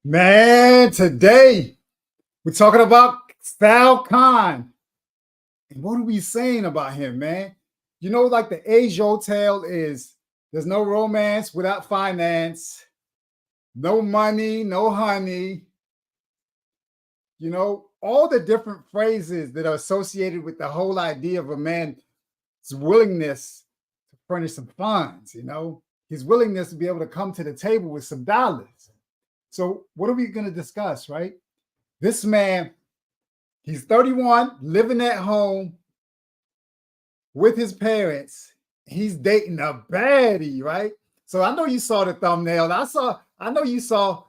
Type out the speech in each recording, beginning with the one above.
Man, today we're talking about Sal Khan. And what are we saying about him, man? Like the age-old tale is there's no romance without finance, no money, no honey. All the different phrases that are associated with the whole idea of a man's willingness to furnish some funds, his willingness to be able to come to the table with some dollars. So, what are we going to discuss, right? This man, he's 31, living at home with his parents. He's dating a baddie, right? So I know you saw the thumbnail. I know you saw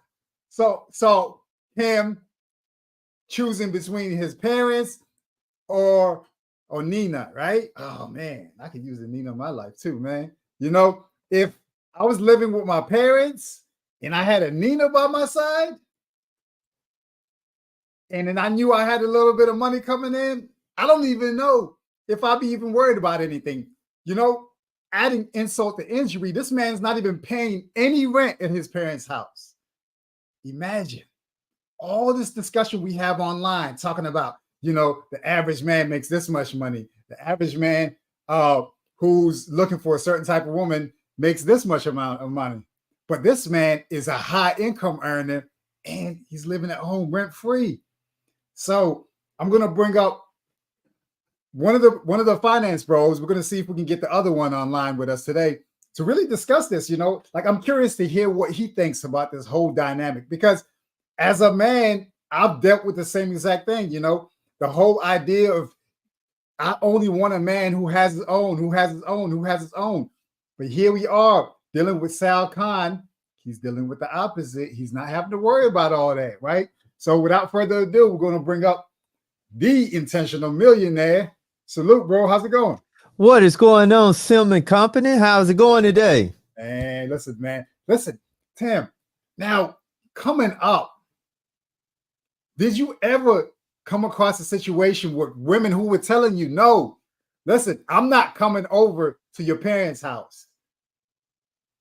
him choosing between his parents or Nina, right? Oh man, I could use a Nina in my life too, man. If I was living with my parents and I had a Nina by my side, and then I knew I had a little bit of money coming in, I don't even know if I'd be even worried about anything. Adding insult to injury, this man's not even paying any rent in his parents' house. Imagine all this discussion we have online talking about, the average man makes this much money. The average man who's looking for a certain type of woman makes this much amount of money. But this man is a high income earner and he's living at home rent free. So I'm going to bring up one of the finance bros. We're going to see if we can get the other one online with us today to really discuss this. I'm curious to hear what he thinks about this whole dynamic, because as a man, I've dealt with the same exact thing. The whole idea of I only want a man who has his own, who has his own, who has his own. But here we are dealing with Sal Khan. He's dealing with the opposite. He's not having to worry about all that, right? So without further ado, we're going to bring up the intentional millionaire. Salute, bro. How's it going? What is going on, Sim and Company? How's it going today? And listen, Tim. Now, coming up, did you ever come across a situation with women who were telling you, no, listen, I'm not coming over to your parents' house.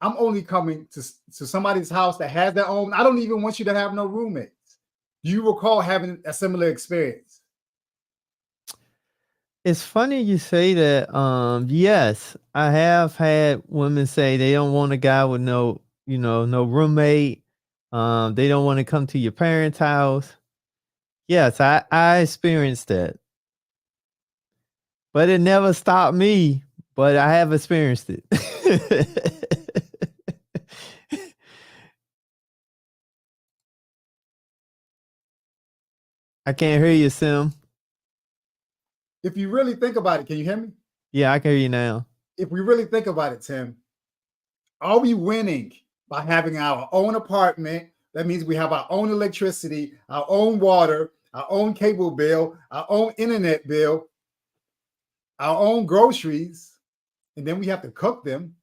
I'm only coming to somebody's house that has their own. I don't even want you to have no roommates. Do you recall having a similar experience? It's funny you say that. Yes, I have had women say they don't want a guy with no roommate. They don't want to come to your parents' house. Yes, I experienced that. But it never stopped me, but I have experienced it. I can't hear you, Sim. If you really think about it, can you hear me? Yeah, I can hear you now. If we really think about it, Tim, are we winning by having our own apartment? That means we have our own electricity, our own water, our own cable bill, our own internet bill, our own groceries, and then we have to cook them.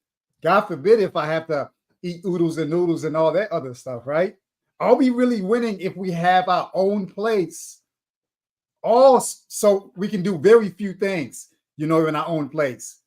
God forbid if I have to eat oodles and noodles and all that other stuff, right? Are we really winning if we have our own place? So we can do very few things, in our own place.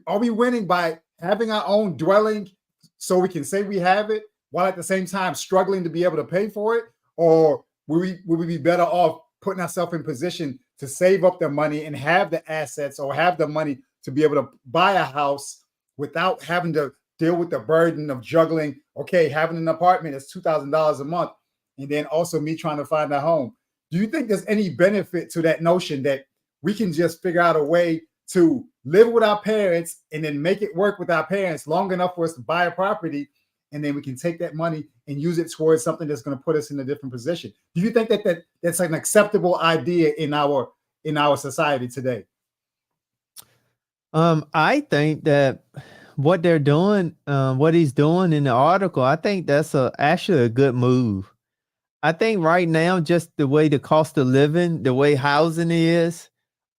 Are we winning by having our own dwelling so we can say we have it while at the same time struggling to be able to pay for it? Or would we be better off putting ourselves in position to save up the money and have the assets or have the money to be able to buy a house without having to deal with the burden of juggling, okay, having an apartment is $2,000 a month, and then also me trying to find a home. Do you think there's any benefit to that notion that we can just figure out a way to live with our parents and then make it work with our parents long enough for us to buy a property, and then we can take that money and use it towards something that's going to put us in a different position? Do you think that's an acceptable idea in our society today? I think that what they're doing, what he's doing in the article, I think that's actually a good move. I think right now, just the way the cost of living, the way housing is,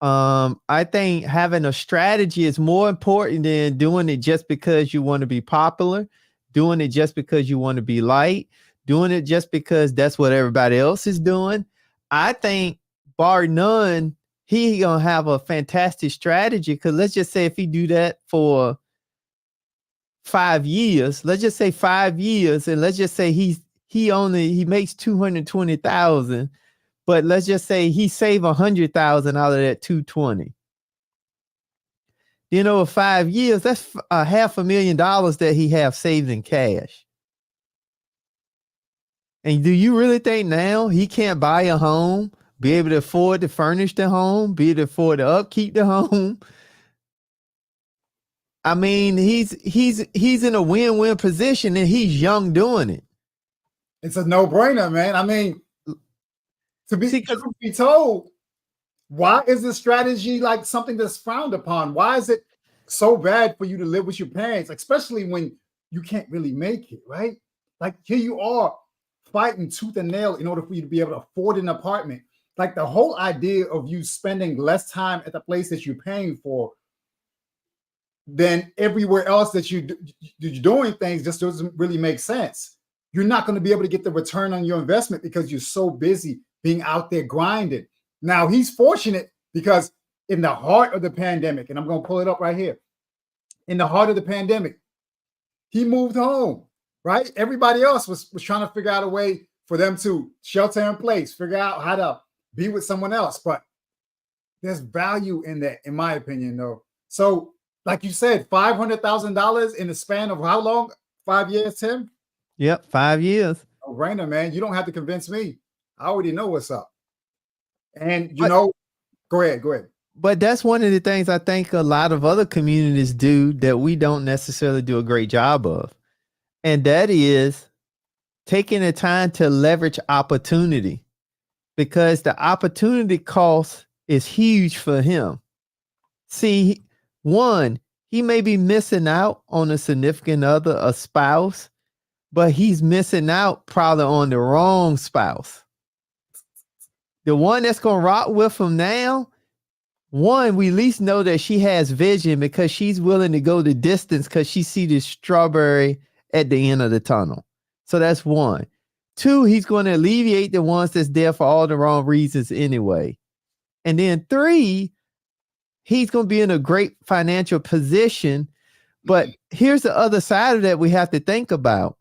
I think having a strategy is more important than doing it just because you want to be popular, doing it just because you want to be light, doing it just because that's what everybody else is doing. I think, bar none, he gonna have a fantastic strategy, because let's just say if he do that for 5 years, let's just say 5 years, and let's just say he makes 220,000, but let's just say he save 100,000 out of that 220. Then over 5 years, that's $500,000 that he have saved in cash. And do you really think now he can't buy a home, be able to afford to furnish the home, be able to afford to upkeep the home? I mean, he's in a win-win position, and he's young doing it. It's a no-brainer, man. I mean, to be See, truth be told, why is this strategy like something that's frowned upon? Why is it so bad for you to live with your parents, especially when you can't really make it, right? Like here you are fighting tooth and nail in order for you to be able to afford an apartment. Like the whole idea of you spending less time at the place that you're paying for than everywhere else that you're doing things just doesn't really make sense. You're not going to be able to get the return on your investment because you're so busy being out there grinding. Now he's fortunate because in the heart of the pandemic, and I'm going to pull it up right here, in the heart of the pandemic, he moved home, right? Everybody else was trying to figure out a way for them to shelter in place, figure out how to be with someone else. But there's value in that, in my opinion, though. So, like you said, $500,000 in the span of how long? 5 years, Tim? Yep, 5 years. No brainer, man. You don't have to convince me. I already know what's up. And But go ahead. But that's one of the things I think a lot of other communities do that we don't necessarily do a great job of. And that is taking the time to leverage opportunity, because the opportunity cost is huge for him. See, one, he may be missing out on a significant other, a spouse, but he's missing out probably on the wrong spouse. The one that's going to rock with him now, one, we at least know that she has vision because she's willing to go the distance because she see the strawberry at the end of the tunnel. So that's one. Two, he's going to alleviate the ones that's there for all the wrong reasons anyway. And then three, he's going to be in a great financial position. But here's the other side of that we have to think about.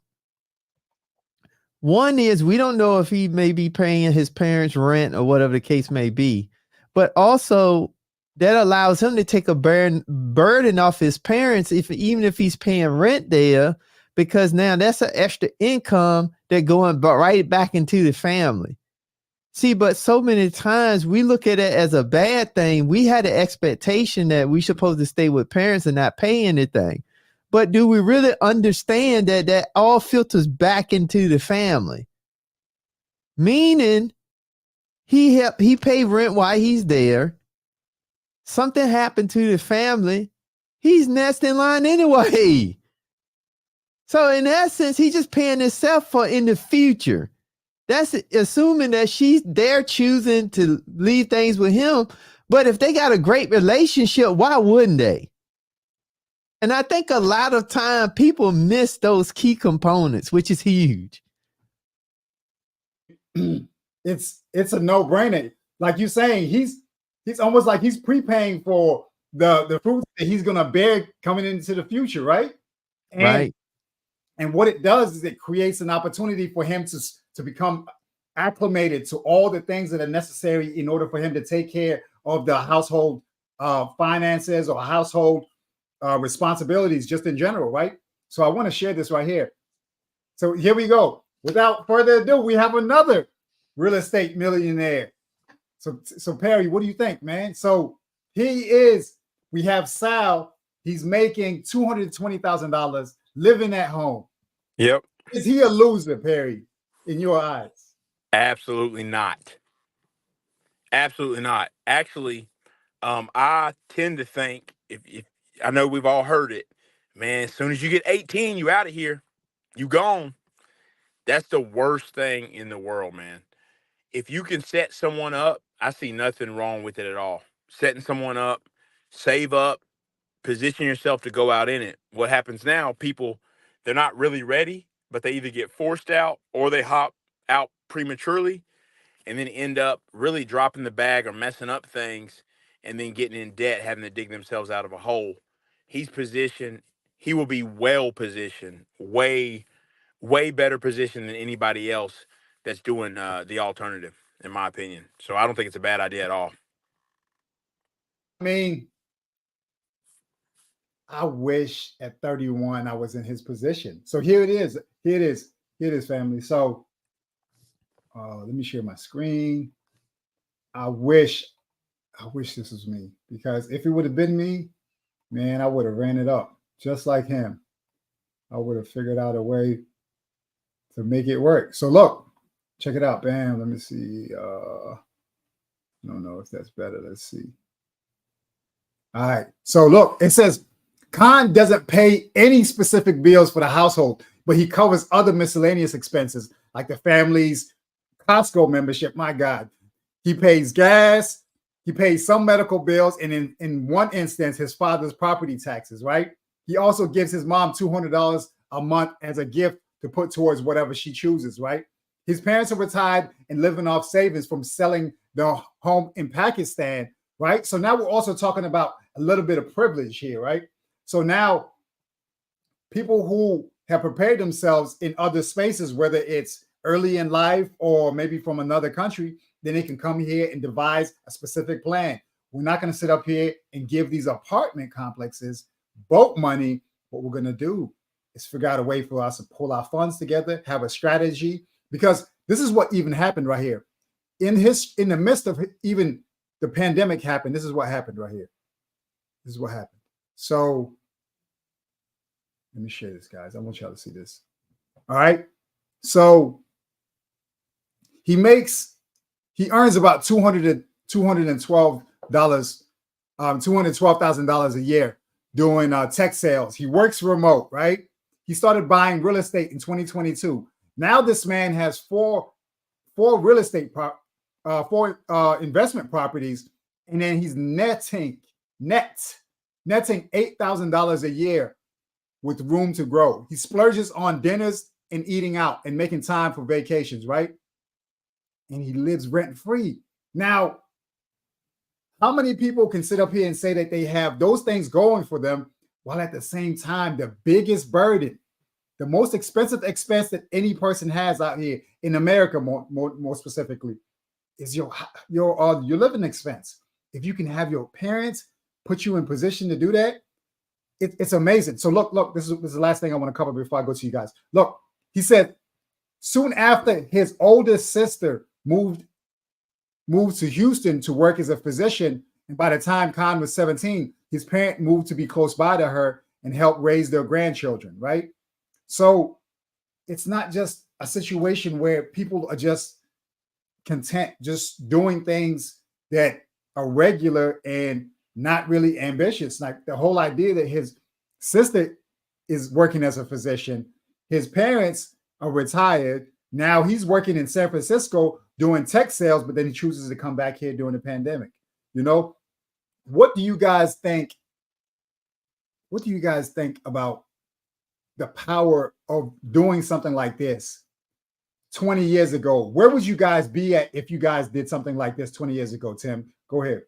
One is we don't know if he may be paying his parents' rent or whatever the case may be. But also, that allows him to take a burden off his parents, even if he's paying rent there, because now that's an extra income that going right back into the family. See, but so many times we look at it as a bad thing. We had an expectation that we supposed to stay with parents and not pay anything. But do we really understand that that all filters back into the family? Meaning he paid rent while he's there. Something happened to the family. He's next in line anyway. So in essence, he's just paying himself for in the future. That's assuming that they're choosing to leave things with him. But if they got a great relationship, why wouldn't they? And I think a lot of time people miss those key components, which is huge. It's a no-brainer. Like you're saying, he's almost like he's prepaying for the fruits that he's gonna bear coming into the future, right? Right. And what it does is it creates an opportunity for him to become acclimated to all the things that are necessary in order for him to take care of the household finances or household responsibilities just in general, right? So I want to share this right here. So here we go. Without further ado, we have another real estate millionaire. So Perry, what do you think, man? So we have Sal. He's making $220,000 living at home. Yep. Is he a loser, Perry, in your eyes? Absolutely not. Absolutely not. Actually, I tend to think if I know we've all heard it, man, as soon as you get 18, you out of here. You gone. That's the worst thing in the world, man. If you can set someone up, I see nothing wrong with it at all. Setting someone up, save up, position yourself to go out in it. What happens now, people, they're not really ready, but they either get forced out or they hop out prematurely and then end up really dropping the bag or messing up things and then getting in debt, having to dig themselves out of a hole. He's positioned, he will be well positioned, way way better position than anybody else that's doing the alternative, in my opinion. So I don't think it's a bad idea at all. I mean, I wish at 31 I was in his position. So here it is. Here it is. Here it is, family. So let me share my screen. I wish this was me, because if it would have been me, man, I would have ran it up just like him. I would have figured out a way to make it work. So look, check it out. Bam. Let me see. I don't know if that's better. Let's see. All right. So look, it says Khan doesn't pay any specific bills for the household, but he covers other miscellaneous expenses like the family's Costco membership. My God. He pays gas. He pays some medical bills. And in one instance, his father's property taxes, right? He also gives his mom $200 a month as a gift to put towards whatever she chooses, right? His parents are retired and living off savings from selling their home in Pakistan, right? So now we're also talking about a little bit of privilege here, right? So now people who have prepared themselves in other spaces, whether it's early in life or maybe from another country, then they can come here and devise a specific plan. We're not going to sit up here and give these apartment complexes boat money. What we're going to do is figure out a way for us to pull our funds together, have a strategy, because this is what even happened right here. In the midst of even the pandemic happened, this is what happened right here. This is what happened. So let me share this, guys. I want y'all to see this. All right. So he earns about $212,000 a year doing tech sales. He works remote, right? He started buying real estate in 2022. Now this man has four real estate investment properties, and then he's netting $8,000 a year with room to grow. He splurges on dinners and eating out and making time for vacations, right? And he lives rent-free. Now, how many people can sit up here and say that they have those things going for them, while at the same time, the biggest burden, the most expensive expense that any person has out here in America, more specifically, is your living expense. If you can have your parents put you in position to do that, it's amazing. So look, this is the last thing I want to cover before I go to you guys. Look, he said soon after his oldest sister moved to Houston to work as a physician, and by the time Khan was 17, his parent moved to be close by to her and help raise their grandchildren, right? So it's not just a situation where people are just content just doing things that are regular and not really ambitious. Like the whole idea that his sister is working as a physician, his parents are retired. Now he's working in San Francisco doing tech sales, but then he chooses to come back here during the pandemic. You know, what do you guys think? What do you guys think about the power of doing something like this 20 years ago? Where would you guys be at if you guys did something like this 20 years ago? Tim, go ahead.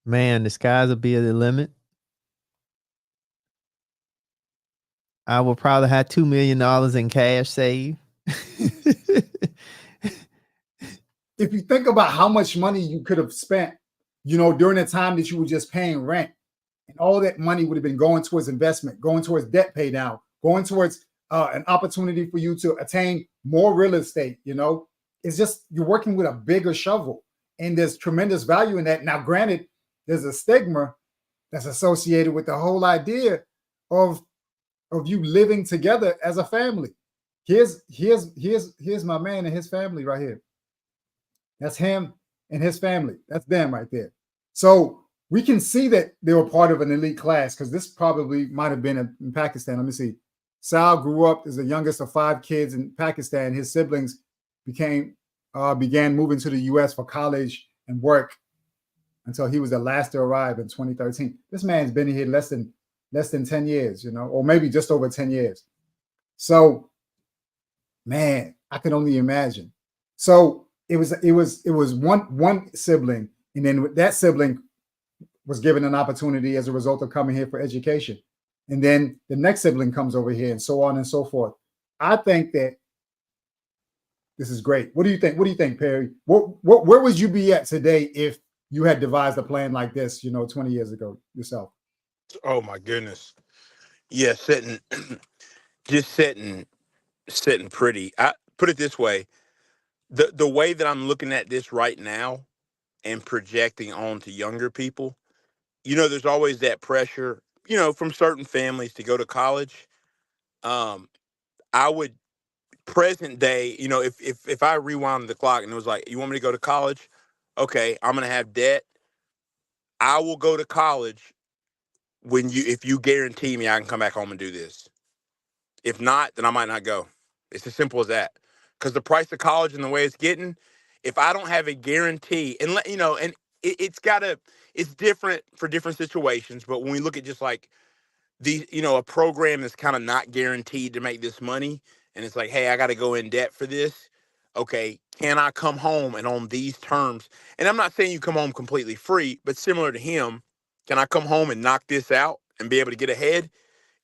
Man, the skies will be the limit. I will probably have $2 million in cash saved. If you think about how much money you could have spent, you know, during the time that you were just paying rent, and all that money would have been going towards investment, going towards debt pay down, going towards an opportunity for you to attain more real estate. You know, it's just you're working with a bigger shovel, and there's tremendous value in that. Now, granted, there's a stigma that's associated with the whole idea of you living together as a family. Here's my man and his family right here. That's him and his family. That's them right there. So we can see that they were part of an elite class, because this probably might have been in Pakistan. Let me see. Sal grew up as the youngest of 5 kids in Pakistan. His siblings began moving to the U.S. for college and work until he was the last to arrive in 2013. This man's been here less than 10 years, you know, or maybe just over 10 years. So, man, I can only imagine. So it was one sibling, and then that sibling was given an opportunity as a result of coming here for education. and then the next sibling comes over here, and so on and so forth. I think that this is great. What do you think? What do you think, Perry? Where would you be at today if you had devised a plan like this, 20 years ago yourself? Oh my goodness. Yeah, just sitting pretty. I put it this way. The way that I'm looking at this right now and projecting on to younger people, there's always that pressure, from certain families to go to college. I would present day, if I rewound the clock and it was like, you want me to go to college? Okay, I'm gonna have debt. I will go to college if you guarantee me I can come back home and do this. If not, then I might not go. It's as simple as that. Because the price of college and the way it's getting, if I don't have a guarantee, and it's different for different situations. But when we look at just like a program that's kind of not guaranteed to make this money, and it's like, hey, I got to go in debt for this. Okay, can I come home and on these terms? And I'm not saying you come home completely free, but similar to him, can I come home and knock this out and be able to get ahead?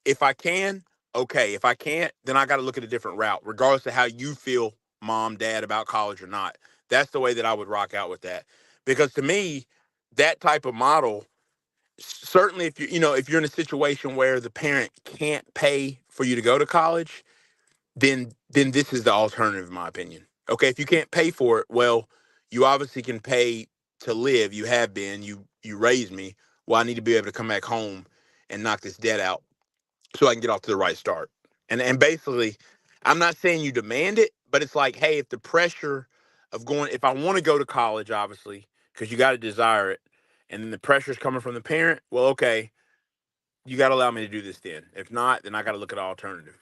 If I can, okay. If I can't, then I got to look at a different route, regardless of how you feel, mom, dad, about college or not. That's the way that I would rock out with that. Because to me, that type of model, certainly if you're in a situation where the parent can't pay for you to go to college, then this is the alternative, in my opinion. Okay, if you can't pay for it, well, you obviously can pay to live. You have been. You raised me. Well, I need to be able to come back home and knock this debt out so I can get off to the right start. And basically, I'm not saying you demand it, but it's like, hey, if the pressure of if I want to go to college, obviously, because you got to desire it, and then the pressure's coming from the parent, well, okay, you got to allow me to do this then. If not, then I got to look at an alternative.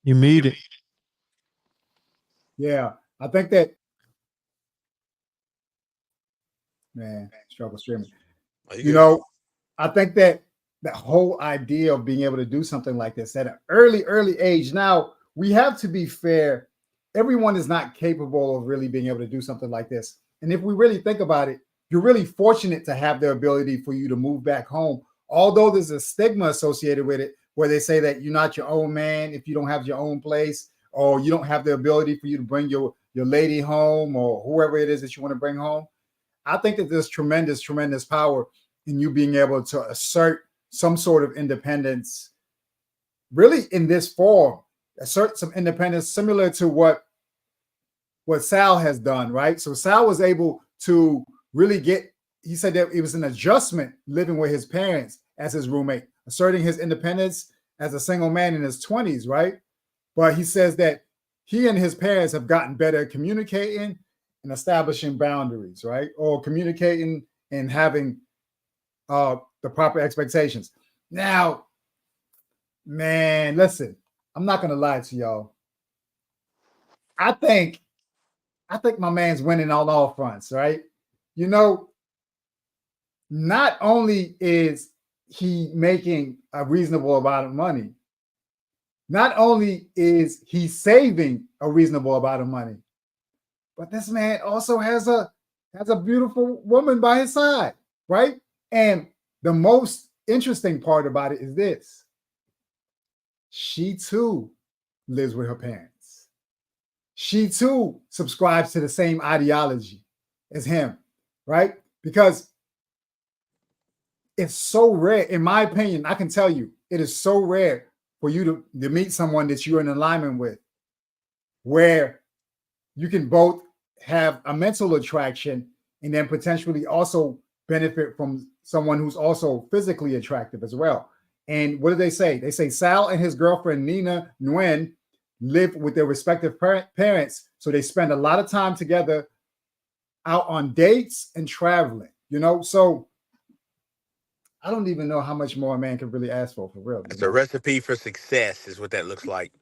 You muted. Yeah, I think that, man, struggle streaming. I think that whole idea of being able to do something like this at an early age. Now, we have to be fair. Everyone is not capable of really being able to do something like this. And if we really think about it, you're really fortunate to have the ability for you to move back home. Although there's a stigma associated with it, where they say that you're not your own man if you don't have your own place, or you don't have the ability for you to bring your lady home, or whoever it is that you want to bring home. I think that there's tremendous power in you being able to assert some sort of independence, really in this form, assert some independence similar to what Sal has done, right? So Sal was able to really he said that it was an adjustment living with his parents as his roommate, asserting his independence as a single man in his 20s, right? But he says that he and his parents have gotten better at communicating and establishing boundaries, right? Or communicating and having the proper expectations. Now, man, listen, I'm not gonna lie to y'all. I think my man's winning on all fronts, right? Not only is he making a reasonable amount of money, not only is he saving a reasonable amount of money, but this man also has a beautiful woman by his side, right? And the most interesting part about it is this: she too lives with her parents. She too subscribes to the same ideology as him, right? Because it's so rare, in my opinion, I can tell you, it is so rare for you to meet someone that you're in alignment with, where you can both have a mental attraction and then potentially also benefit from someone who's also physically attractive as well. And what do they say? They say Sal and his girlfriend, Nina Nguyen, live with their respective parents. So they spend a lot of time together out on dates and traveling, So I don't even know how much more a man can really ask for real. It's a recipe for success is what that looks like.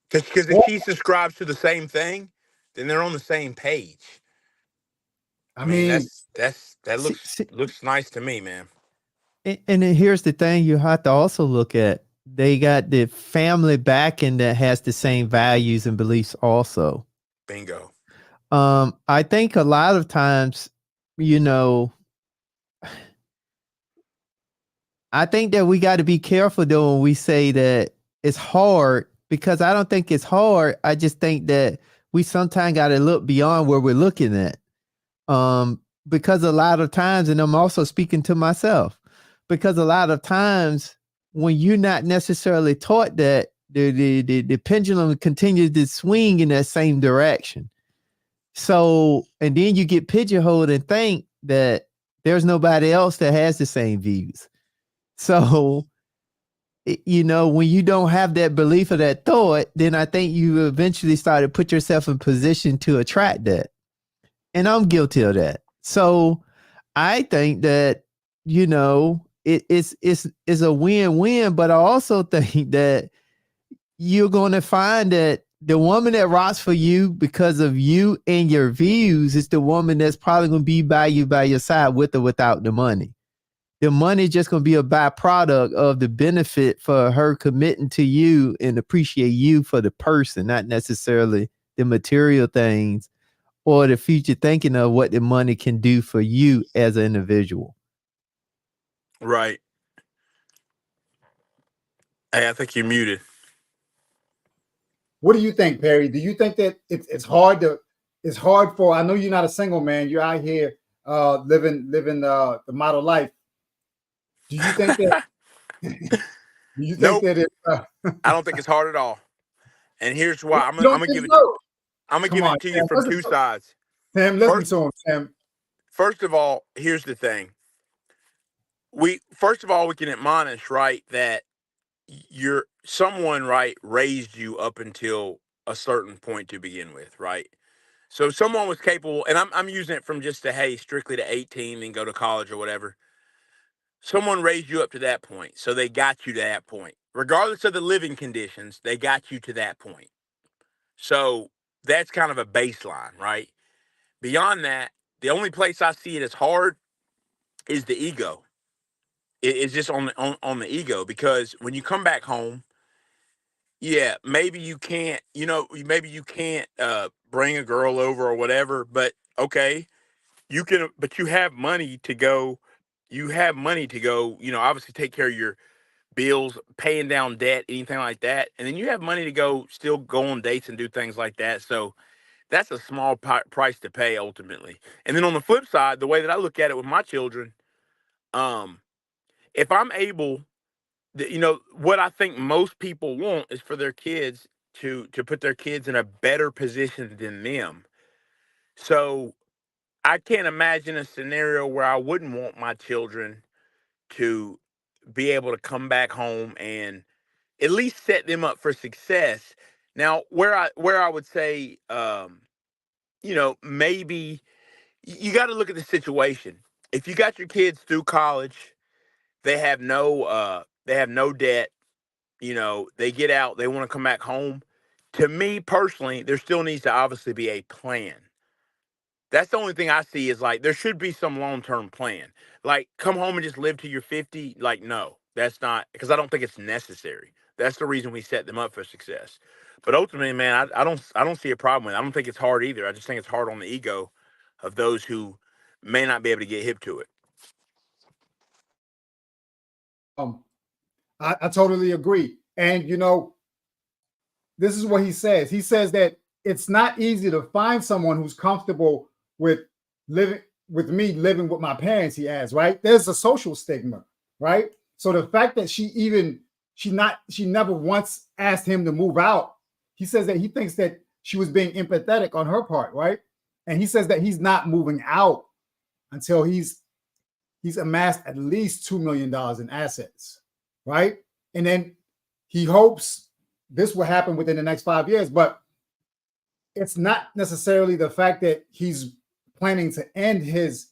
Because if she subscribes to the same thing, then they're on the same page. I mean, that looks nice to me, man. And then here's the thing you have to also look at. They got the family backing that has the same values and beliefs also. Bingo. I think a lot of times, I think that we got to be careful though when we say that it's hard, because I don't think it's hard. I just think that we sometimes got to look beyond where we're looking at. Because a lot of times, and I'm also speaking to myself, because a lot of times when you're not necessarily taught that, the pendulum continues to swing in that same direction. So, and then you get pigeonholed and think that there's nobody else that has the same views. So, you know, when you don't have that belief or that thought, then I think you eventually start to put yourself in position to attract that. And I'm guilty of that. So I think that, you know, it's a win-win, but I also think that you're going to find that the woman that rocks for you because of you and your views is the woman that's probably going to be by your side with or without the money. The money is just going to be a byproduct of the benefit for her committing to you and appreciate you for the person, not necessarily the material things or the future thinking of what the money can do for you as an individual. Right. Hey, I think you're muted. What do you think, Perry? Do you think that it's hard for, I know you're not a single man, you're out here living the model life. Do you think that Nope. that I don't think it's hard at all. And here's why. I'm you don't gonna think give it. so? I'm gonna Come give on, it to you Sam, from two sides. Sam, listen to him, Sam. First of all, here's the thing. We can admonish, right, that you're someone, right, raised you up until a certain point to begin with, right? So someone was capable, and I'm using it from just strictly to 18 and go to college or whatever. Someone raised you up to that point, so they got you to that point. Regardless of the living conditions, they got you to that point. So that's kind of a baseline, right? Beyond that, the only place I see it as hard is the ego. It's just on the ego, because when you come back home, yeah, maybe you can't, bring a girl over or whatever, but okay, you can, but you have money to go. You have money to go, obviously take care of your bills, paying down debt, anything like that. And then you have money to still go on dates and do things like that. So that's a small price to pay ultimately. And then on the flip side, the way that I look at it with my children, if I'm able, what I think most people want is for their kids to put their kids in a better position than them. So I can't imagine a scenario where I wouldn't want my children to be able to come back home and at least set them up for success. Now, where I would say, maybe you got to look at the situation. If you got your kids through college, they have no debt. They get out, they want to come back home. To me personally, there still needs to obviously be a plan. That's the only thing I see is like there should be some long-term plan. Like come home and just live till you're 50. Like no, that's not, because I don't think it's necessary. That's the reason we set them up for success. But ultimately, man, I don't see a problem with it. I don't think it's hard either. I just think it's hard on the ego of those who may not be able to get hip to it. I totally agree. And this is what he says. He says that it's not easy to find someone who's comfortable with living with my parents, he adds, right? There's a social stigma, right? So the fact that she never once asked him to move out, he says that he thinks that she was being empathetic on her part, right? And he says that he's not moving out until he's amassed at least $2 million in assets, right? And then he hopes this will happen within the next 5 years, but it's not necessarily the fact that he's planning to end his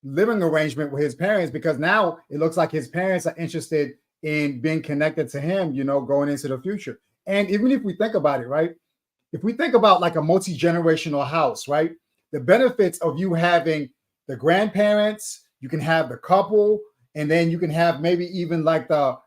living arrangement with his parents, because now it looks like his parents are interested in being connected to him, going into the future. And even if we think about it, right? If we think about like a multi-generational house, right? The benefits of you having the grandparents, you can have the couple, and then you can have maybe even like the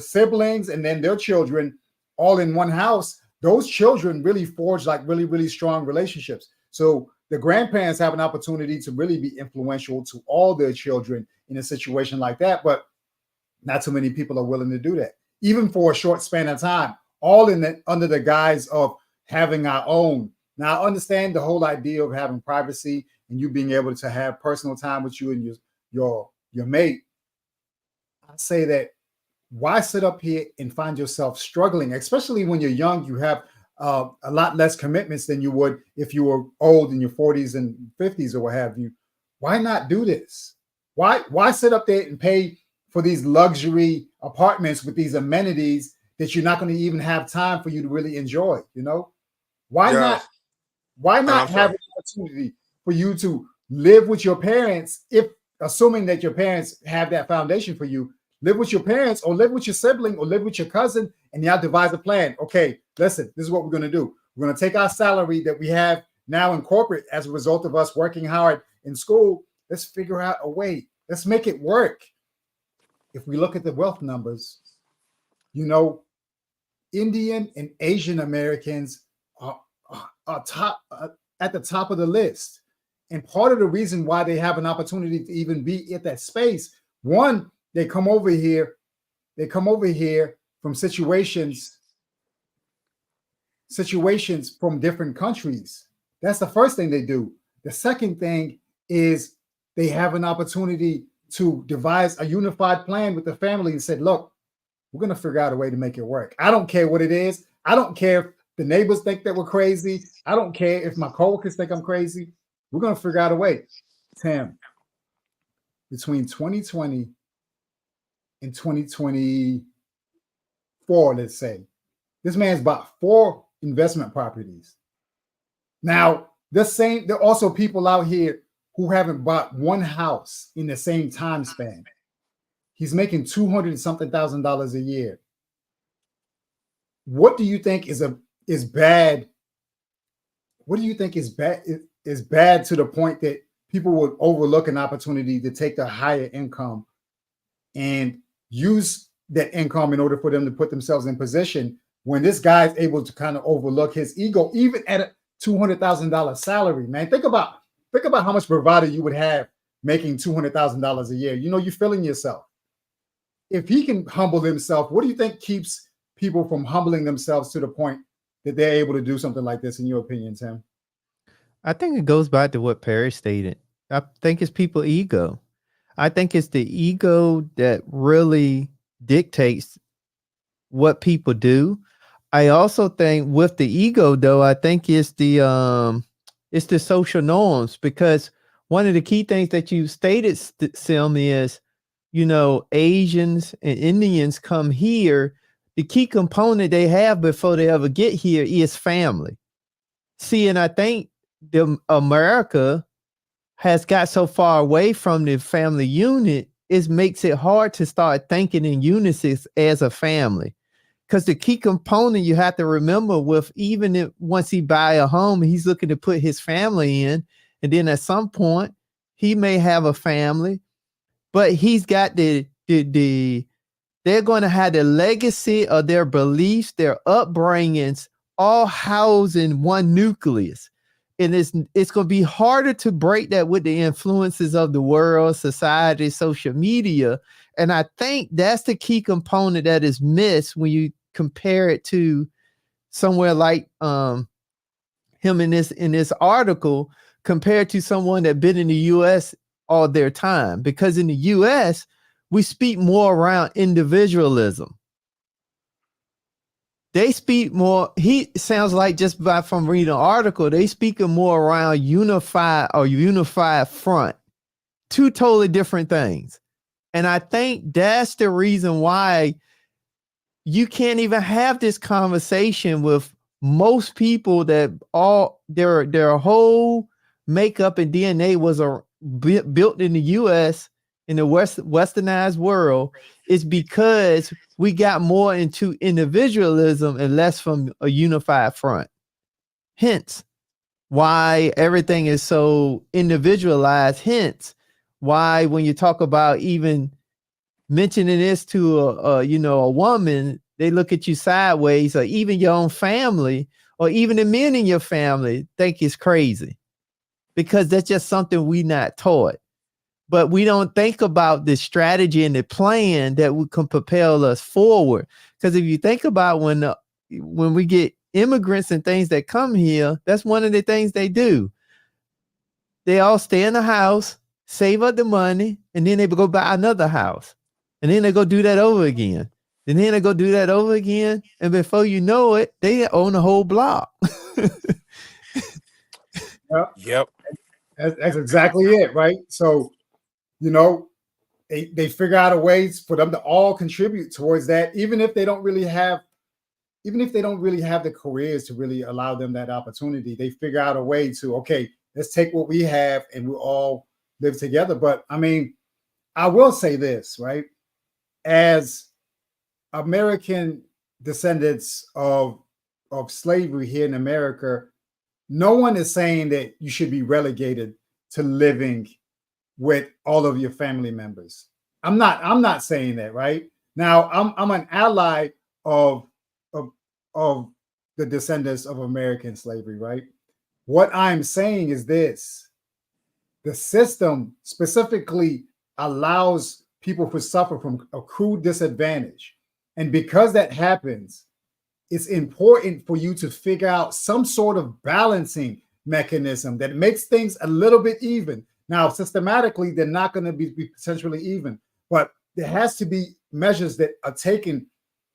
siblings and then their children all in one house. Those children really forge like really, really strong relationships. So the grandparents have an opportunity to really be influential to all their children in a situation like that, but not too many people are willing to do that, even for a short span of time, all in the, under the guise of having our own. Now, I understand the whole idea of having privacy and you being able to have personal time with you and your mate. I say that why sit up here and find yourself struggling, especially when you're young? You have a lot less commitments than you would if you were old in your 40s and 50s or what have you. Why not do this? Why sit up there and pay for these luxury apartments with these amenities that you're not going to even have time for you to really enjoy? You know, why not? Why not have an opportunity for you to live with your parents, if assuming that your parents have that foundation for you? Live with your parents or live with your sibling or live with your cousin, and y'all devise a plan. Okay, listen, this is what we're going to do. We're going to take our salary that we have now in corporate as a result of us working hard in school. Let's figure out a way. Let's make it work. If we look at the wealth numbers, you know, Indian and Asian Americans are at the top of the list. And part of the reason why they have an opportunity to even be at that space, one, they come over here from situations from different countries. That's the first thing they do. The second thing is they have an opportunity to devise a unified plan with the family and said, look, we're going to figure out a way to make it work. I don't care what it is. I don't care if the neighbors think that we're crazy. I don't care if my coworkers think I'm crazy. We're going to figure out a way. Tim, between 2020 and 2024, let's say, this man's bought 4 investment properties. Now, there are also people out here who haven't bought one house in the same time span. He's making $200-something thousand a year. What do you think is bad? What do you think is bad to the point that people would overlook an opportunity to take the higher income and use that income in order for them to put themselves in position, when this guy is able to kind of overlook his ego, even at a $200,000 salary? Man, think about how much bravado you would have making $200,000 a year. You know, you're feeling yourself. If he can humble himself, what do you think keeps people from humbling themselves to the point that they're able to do something like this, in your opinion, Tim? I think it goes back to what Perry stated. I think it's people's ego. I think it's the ego that really dictates what people do. I also think with the ego, though, I think it's the social norms, because one of the key things that you stated, Sim, is, you know, Asians and Indians come here. The key component they have before they ever get here is family. See, and I think America has got so far away from the family unit, it makes it hard to start thinking in unison as a family. Because the key component you have to remember, with even if once he buy a home, he's looking to put his family in, and then at some point he may have a family, but he's got they're going to have the legacy of their beliefs, their upbringings, all housed in one nucleus. And it's going to be harder to break that with the influences of the world, society, social media. And I think that's the key component that is missed when you compare it to somewhere like him in this article, compared to someone that been in the U.S. all their time. Because in the U.S., we speak more around individualism. They speak more, he sounds like, just from reading an article, they speaking more around unified front. 2 totally different things. And I think that's the reason why you can't even have this conversation with most people that all their whole makeup and DNA was built in the U.S., in the westernized world, is because we got more into individualism and less from a unified front. Hence why everything is so individualized. Hence why when you talk about even mentioning this to a woman, they look at you sideways, or even your own family, or even the men in your family think it's crazy. because that's just something we not taught. But we don't think about the strategy and the plan that can propel us forward. Because if you think about when we get immigrants and things that come here, that's one of the things they do. They all stay in the house, save up the money, and then they go buy another house. And then they go do that over again. And then they go do that over again. And before you know it, they own a whole block. Yep. That's exactly it, right? So, you know, they figure out a ways for them to all contribute towards that, even if they don't really have the careers to really allow them that opportunity. They figure out a way to, okay, let's take what we have and we'll all live together. But I mean, I will say this, right? As American descendants of slavery here in America, no one is saying that you should be relegated to living with all of your family members. I'm not saying that, right? Now, I'm an ally of of the descendants of American slavery, right? What I'm saying is this: the system specifically allows people to suffer from accrued disadvantage. And because that happens, it's important for you to figure out some sort of balancing mechanism that makes things a little bit even. Now, systematically, they're not going to be potentially even, but there has to be measures that are taken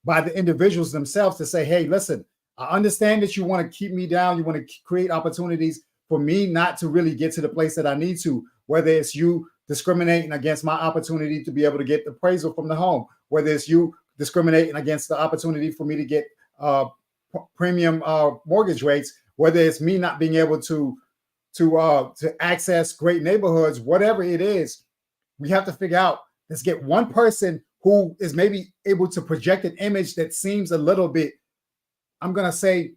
by the individuals themselves to say, hey, listen, I understand that you want to keep me down. You want to create opportunities for me not to really get to the place that I need to, whether it's you discriminating against my opportunity to be able to get the appraisal from the home, whether it's you discriminating against the opportunity for me to get premium mortgage rates, whether it's me not being able to access great neighborhoods, whatever it is, we have to figure out, let's get one person who is maybe able to project an image that seems a little bit, I'm going to say,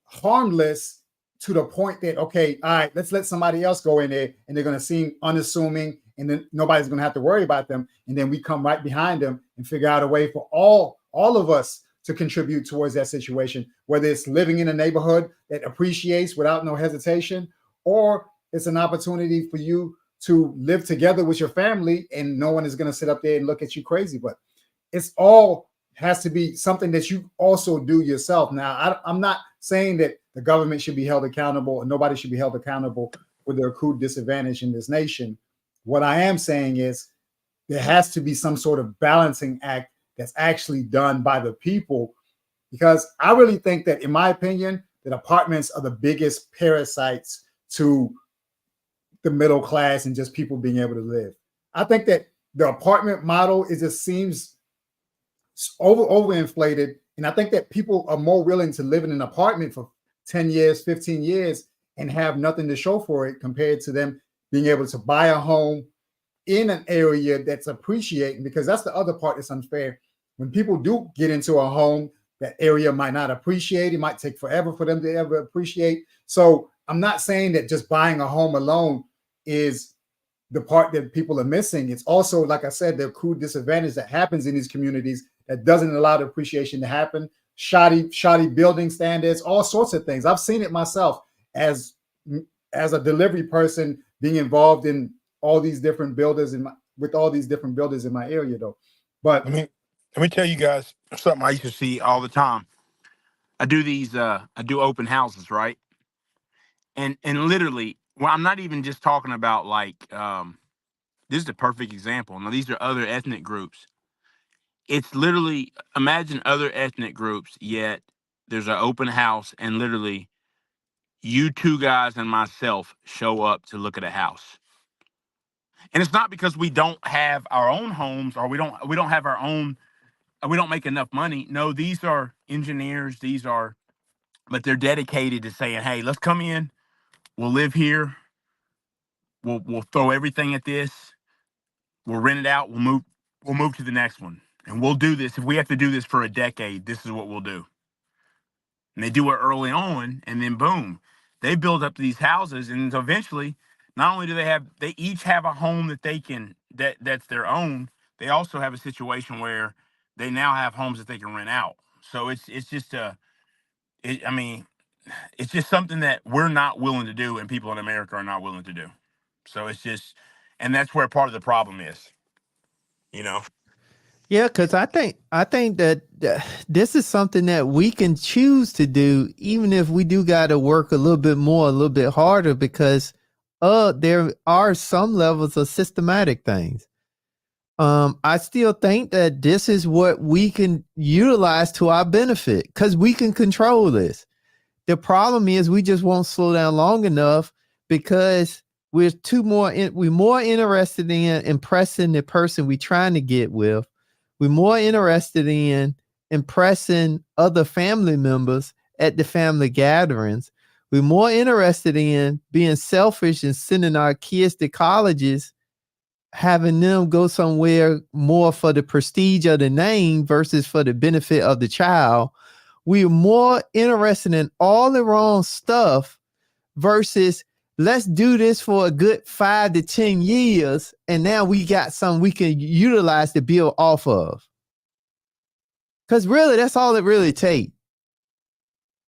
harmless, to the point that, okay, all right, let's let somebody else go in there and they're going to seem unassuming and then nobody's going to have to worry about them. And then we come right behind them and figure out a way for all of us to contribute towards that situation, whether it's living in a neighborhood that appreciates without no hesitation, or it's an opportunity for you to live together with your family and no one is going to sit up there and look at you crazy. But it's all has to be something that you also do yourself. Now, I'm not saying that the government should be held accountable and nobody should be held accountable for their accrued disadvantage in this nation. What I am saying is there has to be some sort of balancing act that's actually done by the people, because I really think that, in my opinion, that apartments are the biggest parasites to the middle class and just people being able to live. I think that the apartment model just seems overinflated, and I think that people are more willing to live in an apartment for 10 years, 15 years and have nothing to show for it compared to them being able to buy a home in an area that's appreciating, because that's the other part that's unfair. When people do get into a home, that area might not appreciate. It might take forever for them to ever appreciate. So I'm not saying that just buying a home alone is the part that people are missing. It's also, like I said, the accrued disadvantage that happens in these communities that doesn't allow the appreciation to happen. Shoddy building standards, all sorts of things. I've seen it myself as a delivery person, being involved in all these different builders with all these different builders in my area, though. But let me tell you guys something I used to see all the time. I do open houses, right? And literally, well, I'm not even just talking about like this is a perfect example. Now, these are other ethnic groups. It's literally, imagine other ethnic groups, yet there's an open house, and literally you two guys and myself show up to look at a house. And it's not because we don't have our own homes, or we don't have our own, we don't make enough money. No, these are engineers, but they're dedicated to saying, hey, let's come in, we'll live here, we'll throw everything at this, we'll rent it out, we'll move to the next one. And we'll do this. If we have to do this for a decade, this is what we'll do. And they do it early on, and then boom, they build up these houses, and eventually, not only do they each have a home that's their own, they also have a situation where they now have homes that they can rent out. So it's just I mean, it's just something that we're not willing to do, and people in America are not willing to do. So it's just, and that's where part of the problem is, you know. Yeah, because I think that this is something that we can choose to do, even if we do got to work a little bit more, a little bit harder, because there are some levels of systematic things. I still think that this is what we can utilize to our benefit because we can control this. The problem is we just won't slow down long enough because we're more interested in impressing the person we're trying to get with. We're more interested in impressing other family members at the family gatherings. We're more interested in being selfish and sending our kids to colleges, having them go somewhere more for the prestige of the name versus for the benefit of the child. We're more interested in all the wrong stuff versus let's do this for a good 5 to 10 years. And now we got something we can utilize to build off of. Because really, that's all it really takes.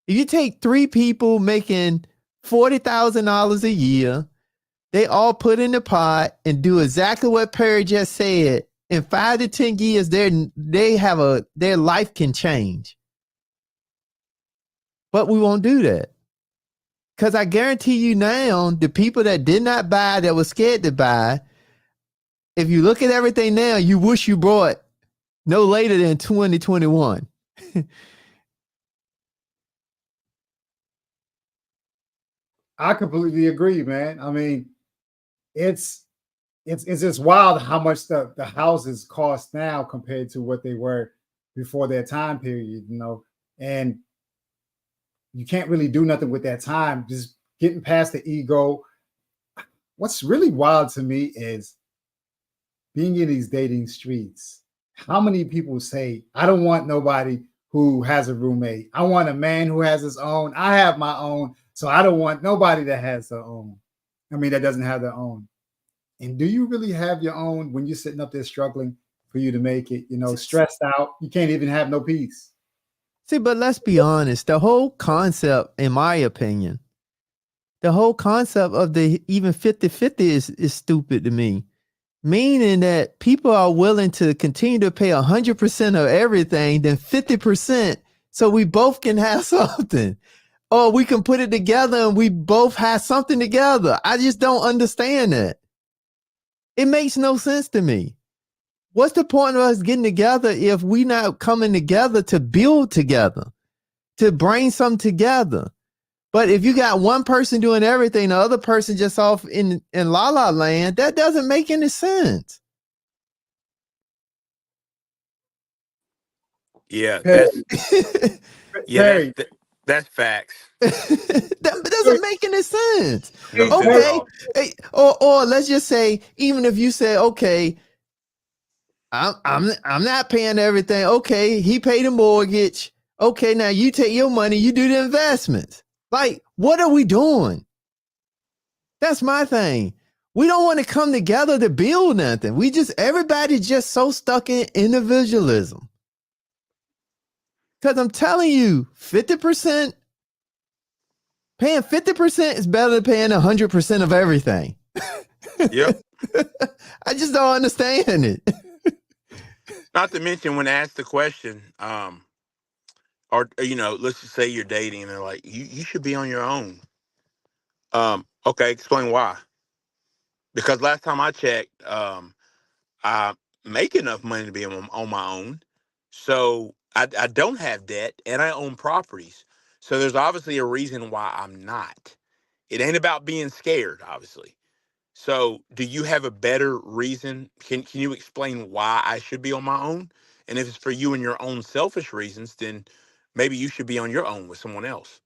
If you take 3 people making $40,000 a year, they all put in the pot and do exactly what Perry just said. In 5 to 10 years, their life can change. But we won't do that. Because I guarantee you now, the people that did not buy, that was scared to buy, if you look at everything now, you wish you bought no later than 2021. I completely agree, man. I mean, it's just wild how much the houses cost now compared to what they were before their time period, you know. And you can't really do nothing with that time. Just getting past the ego. What's really wild to me is being in these dating streets. How many people say, I don't want nobody who has a roommate. I want a man who has his own. I have my own. So I don't want nobody that has their own. I mean, that doesn't have their own. And do you really have your own when you're sitting up there struggling for you to make it, you know, stressed out? You can't even have no peace. See, but let's be honest. The whole concept, in my opinion, the whole concept of the even 50-50 is stupid to me. Meaning that people are willing to continue to pay 100% of everything, then 50%, so we both can have something. Or we can put it together and we both have something together. I just don't understand that. It makes no sense to me. What's the point of us getting together if we not coming together to build together, to bring something together? But if you got one person doing everything, the other person just off in la la land, that doesn't make any sense. Yeah, Perry, that's facts. That doesn't make any sense. No sense at Okay. all. Hey, or let's just say, even if you say, okay, I'm not paying everything. Okay, he paid the mortgage. Okay, now you take your money, you do the investments. Like, what are we doing? That's my thing. We don't want to come together to build nothing. Everybody's just so stuck in individualism. Because I'm telling you, 50%, paying 50% is better than paying 100% of everything. Yep. I just don't understand it. Not to mention when asked the question, or let's just say you're dating and they're like, you should be on your own. Okay, explain why. Because last time I checked, I make enough money to be on my own. So I don't have debt and I own properties. So there's obviously a reason why I'm not. It ain't about being scared, obviously. So do you have a better reason? Can you explain why I should be on my own? And if it's for you and your own selfish reasons, then maybe you should be on your own with someone else.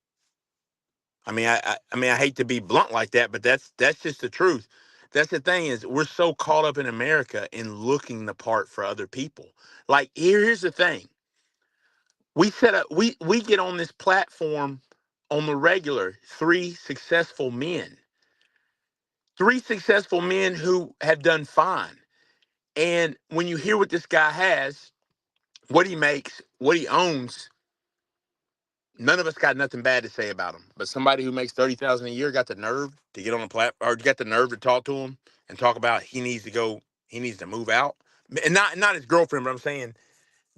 I mean, I hate to be blunt like that, but that's just the truth. That's the thing is we're so caught up in America in looking the part for other people. Like here's the thing. We get on this platform on the regular, three successful men who have done fine. And when you hear what this guy has, what he makes, what he owns, none of us got nothing bad to say about him. But somebody who makes 30,000 a year got the nerve to get on a platform, or got the nerve to talk to him and talk about he needs to move out, and not his girlfriend, but I'm saying,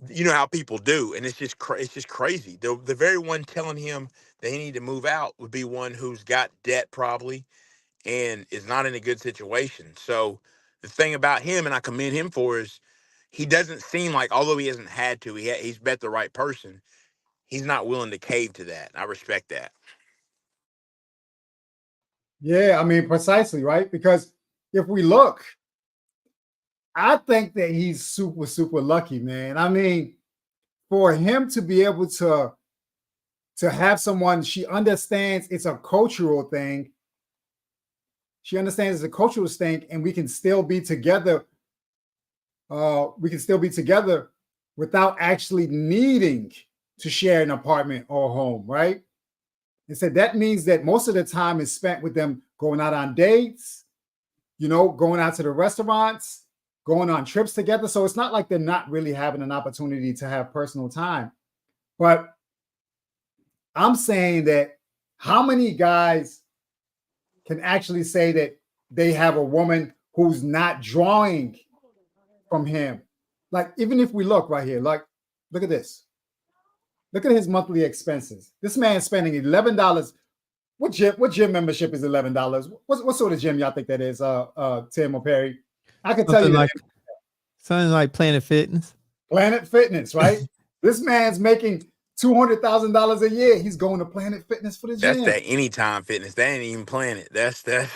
you know how people do, and it's just crazy. The very one telling him that he need to move out would be one who's got debt probably and is not in a good situation. So the thing about him, and I commend him for, is he doesn't seem like, although he hasn't had to, he's met the right person. He's not willing to cave to that. I respect that. Yeah, I mean, precisely, right? Because if we look, I think that he's super, super lucky, man. I mean, for him to be able to have someone, she understands it's a cultural thing. She understands it's a cultural thing, and we can still be together. We can still be together without actually needing to share an apartment or home, right? And so that means that most of the time is spent with them going out on dates, going out to the restaurants, going on trips together. So it's not like they're not really having an opportunity to have personal time. But I'm saying that how many guys can actually say that they have a woman who's not drawing from him? Like, even if we look right here, like, look at this. Look at his monthly expenses. This man's spending $11. What gym membership is $11? What sort of gym y'all think that is, Tim or Perry? I can tell you that. Something like Planet Fitness. Planet Fitness, right? This man's making $200,000 a year. He's going to Planet Fitness for the gym. That's that Anytime Fitness. That ain't even Planet. That's that.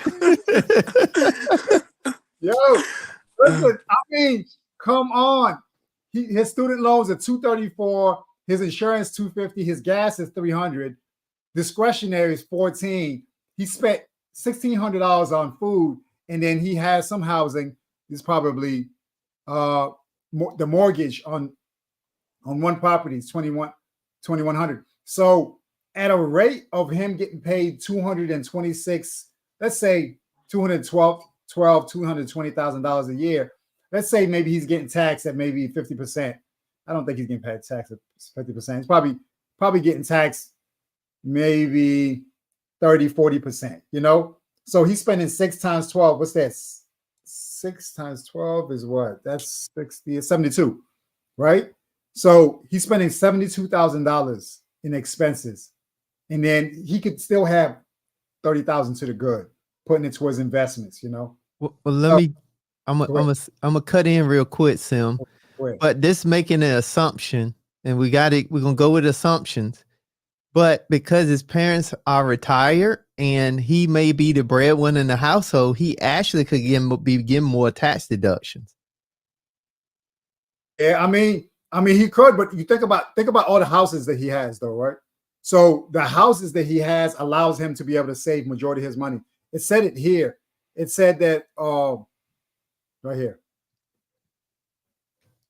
Yo, listen, I mean, come on. His student loans are $234, his insurance $250, his gas is $300, discretionary is $14. He spent $1,600 on food, and then he has some housing. He's probably the mortgage on one property is $2,100. So at a rate of him getting paid 226, let's say $220,000 a year. Let's say maybe he's getting taxed at maybe 50%. I don't think he's getting paid tax at 50%. He's probably getting taxed maybe 30-40%, So he's spending 6 times 12. What's that? 6 times 12 is what? That's 60, 72, right? So he's spending $72,000 in expenses. And then he could still have 30,000 to the good, putting it towards investments, Well, I'm gonna cut in real quick, Sim. But this making an assumption, and we're gonna go with assumptions. But because his parents are retired and he may be the breadwinner in the household, he actually could be getting more tax deductions. Yeah, I mean he could, but you think about all the houses that he has, though, right? So the houses that he has allows him to be able to save majority of his money. It said it here. It said that right here.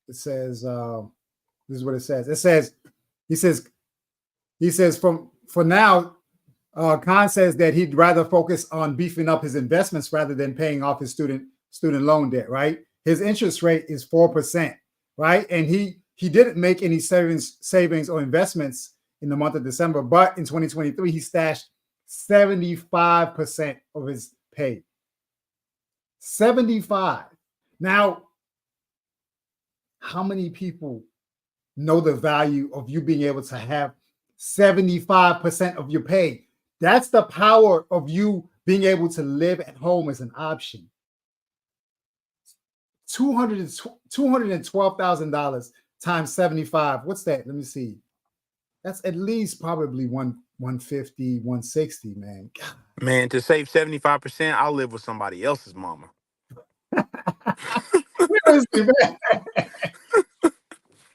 It says this is what it says. It says he says for now, Khan says that he'd rather focus on beefing up his investments rather than paying off his student loan debt, right? His interest rate is 4%, right? And he didn't make any savings or investments in the month of December, but in 2023, he stashed 75% of his pay. 75. Now, how many people know the value of you being able to have 75% of your pay? That's the power of you being able to live at home as an option. $212,000 times 75. What's that? Let me see. That's at least probably 150, 160, man. God. Man, to save 75%, I'll live with somebody else's mama. Seriously, man.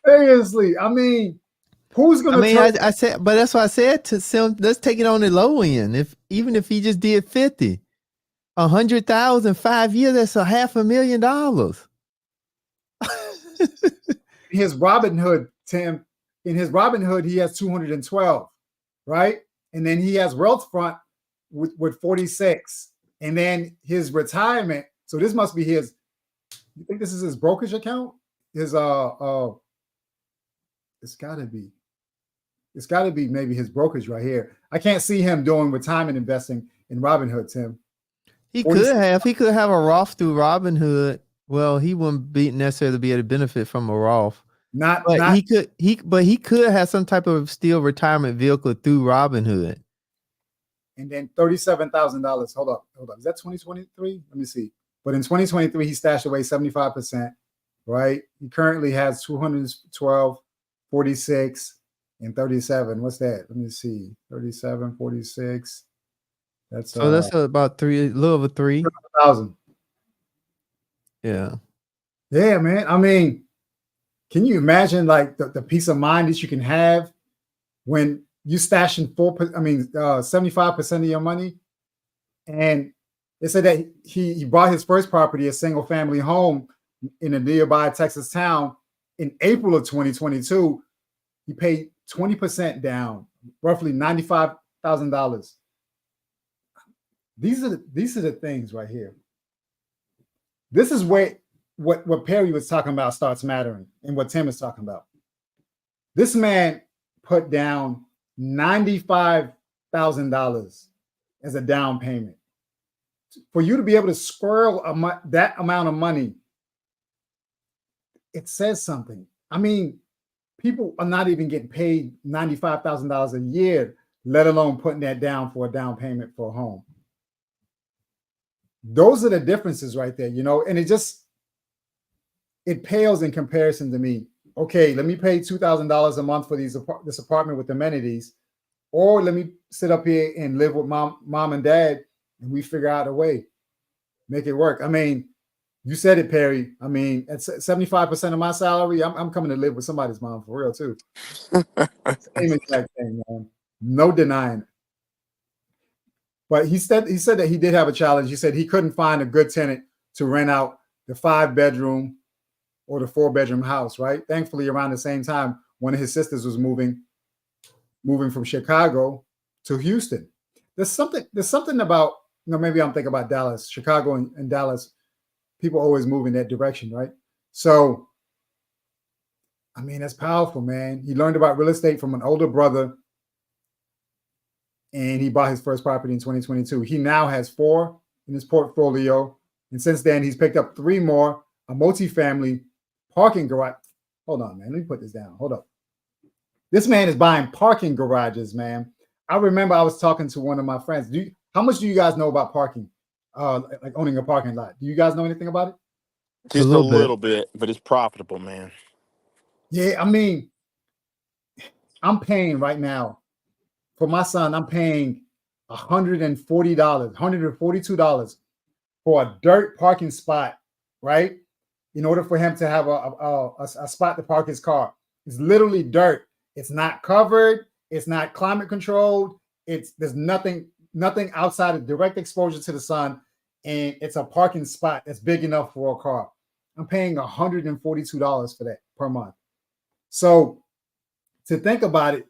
Seriously. I mean, who's gonna? I said, but that's why I said to Sim, let's take it on the low end. Even if he just did 50, 100,000, 5 years, that's $500,000. His Robinhood, Tim. In his Robinhood, he has 212, right? And then he has Wealthfront with 46. And then his retirement. So this must be his. You think this is his brokerage account? His it's gotta be. It's got to be maybe his brokerage right here. I can't see him doing retirement investing in Robinhood, Tim. He could have a Roth through Robinhood. Well, he wouldn't be necessarily be able to benefit from a Roth. He could have some type of still retirement vehicle through Robinhood. And then $37,000. Hold up. Is that 2023? Let me see. But in 2023, he stashed away 75%, right? He currently has 212, 46, and 37. What's that? Let me see. 37, 46. That's about a little over 3,000. Yeah. Yeah, man. I mean, can you imagine like the peace of mind that you can have when you stashing 75% of your money? And they said that he bought his first property, a single family home in a nearby Texas town in April of 2022. He paid 20% down, roughly $95,000. These are the things right here. This is where what Perry was talking about starts mattering, and what Tim is talking about. This man put down $95,000 as a down payment. For you to be able to squirrel that amount of money, it says something. I mean, people are not even getting paid $95,000 a year, let alone putting that down for a down payment for a home. Those are the differences right there, you know, and it pales in comparison to me. Okay, let me pay $2,000 a month for this apartment with amenities, or let me sit up here and live with mom and dad, and we figure out a way, make it work. I mean, you said it, Perry. I mean, at 75% of my salary, I'm coming to live with somebody's mom for real too. Same exact thing, man. No denying it. But he said that he did have a challenge. He said he couldn't find a good tenant to rent out the 5-bedroom or the 4-bedroom house, right? Thankfully, around the same time, one of his sisters was moving from Chicago to Houston. There's something about, you know, maybe I'm thinking about Dallas, Chicago and Dallas. People always move in that direction, right? So, I mean, that's powerful, man. He learned about real estate from an older brother, and he bought his first property in 2022. He now has 4 in his portfolio, and since then, he's picked up 3 more, a multifamily parking garage. Hold on, man. Let me put this down. Hold up. This man is buying parking garages, man. I remember I was talking to one of my friends. How much do you guys know about parking? Like owning a parking lot. Do you guys know anything about it? Just a little bit, but it's profitable, man. Yeah, I mean, I'm paying right now for my son. I'm paying $140, $142 for a dirt parking spot, right? In order for him to have a spot to park his car. It's literally dirt. It's not covered. It's not climate controlled. There's nothing outside of direct exposure to the sun, and it's a parking spot that's big enough for a car. I'm paying $142 for that per month. So to think about it,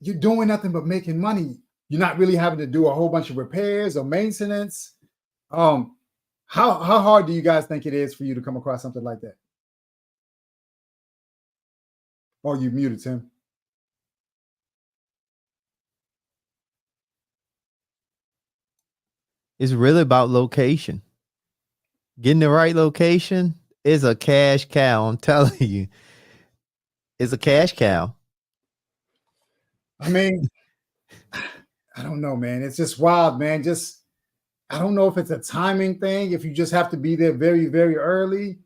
you're doing nothing but making money. You're not really having to do a whole bunch of repairs or maintenance. How hard do you guys think it is for you to come across something like that? Oh, you muted, Tim. It's really about location. Getting the right location is a cash cow. I'm telling you, it's a cash cow. I mean, I don't know, man. It's just wild, man. I don't know if it's a timing thing, if you just have to be there very, very early.